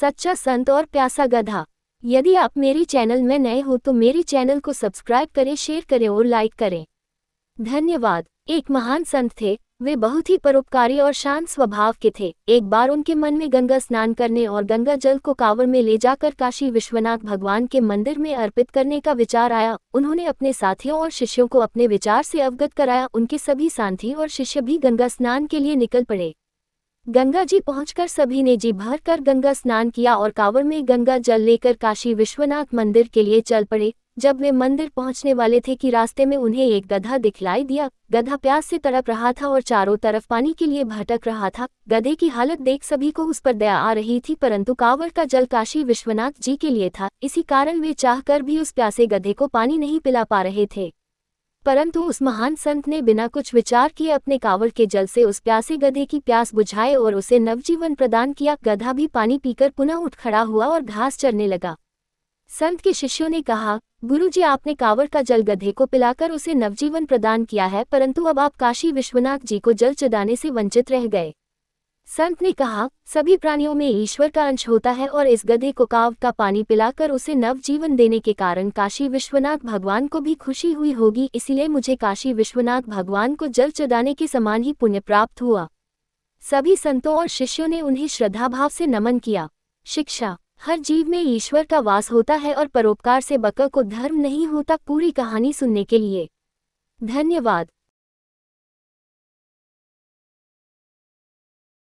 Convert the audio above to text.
सच्चा संत और प्यासा गधा। यदि आप मेरी चैनल में नए हो तो मेरी चैनल को सब्सक्राइब करें, शेयर करें और लाइक करें। धन्यवाद। एक महान संत थे। वे बहुत ही परोपकारी और शांत स्वभाव के थे। एक बार उनके मन में गंगा स्नान करने और गंगा जल को कांवड़ में ले जाकर काशी विश्वनाथ भगवान के मंदिर में अर्पित करने का विचार आया। उन्होंने अपने साथियों और शिष्यों को अपने विचार से अवगत कराया। उनके सभी साथी और शिष्य भी गंगा स्नान के लिए निकल पड़े। गंगा जी पहुंचकर सभी ने जी भर कर गंगा स्नान किया और कांवड़ में गंगा जल लेकर काशी विश्वनाथ मंदिर के लिए चल पड़े। जब वे मंदिर पहुंचने वाले थे कि रास्ते में उन्हें एक गधा दिखलाई दिया। गधा प्यास से तड़प रहा था और चारों तरफ पानी के लिए भटक रहा था। गधे की हालत देख सभी को उस पर दया आ रही थी, परंतु कांवड़ का जल काशी विश्वनाथ जी के लिए था, इसी कारण वे चाहकर भी उस प्यासे गधे को पानी नहीं पिला पा रहे थे। परंतु उस महान संत ने बिना कुछ विचार किए अपने कांवड़ के जल से उस प्यासे गधे की प्यास बुझाए और उसे नवजीवन प्रदान किया। गधा भी पानी पीकर पुनः उठ खड़ा हुआ और घास चरने लगा। संत के शिष्यों ने कहा, गुरुजी, आपने कांवड़ का जल गधे को पिलाकर उसे नवजीवन प्रदान किया है, परंतु अब आप काशी विश्वनाथ जी को जल चढ़ाने से वंचित रह गए। संत ने कहा, सभी प्राणियों में ईश्वर का अंश होता है और इस गधे को कांवड़ का पानी पिलाकर उसे नव जीवन देने के कारण काशी विश्वनाथ भगवान को भी खुशी हुई होगी, इसलिए मुझे काशी विश्वनाथ भगवान को जल चढ़ाने के समान ही पुण्य प्राप्त हुआ। सभी संतों और शिष्यों ने उन्हें श्रद्धाभाव से नमन किया। शिक्षा। हर जीव में ईश्वर का वास होता है और परोपकार से बका को धर्म नहीं होता। पूरी कहानी सुनने के लिए धन्यवाद।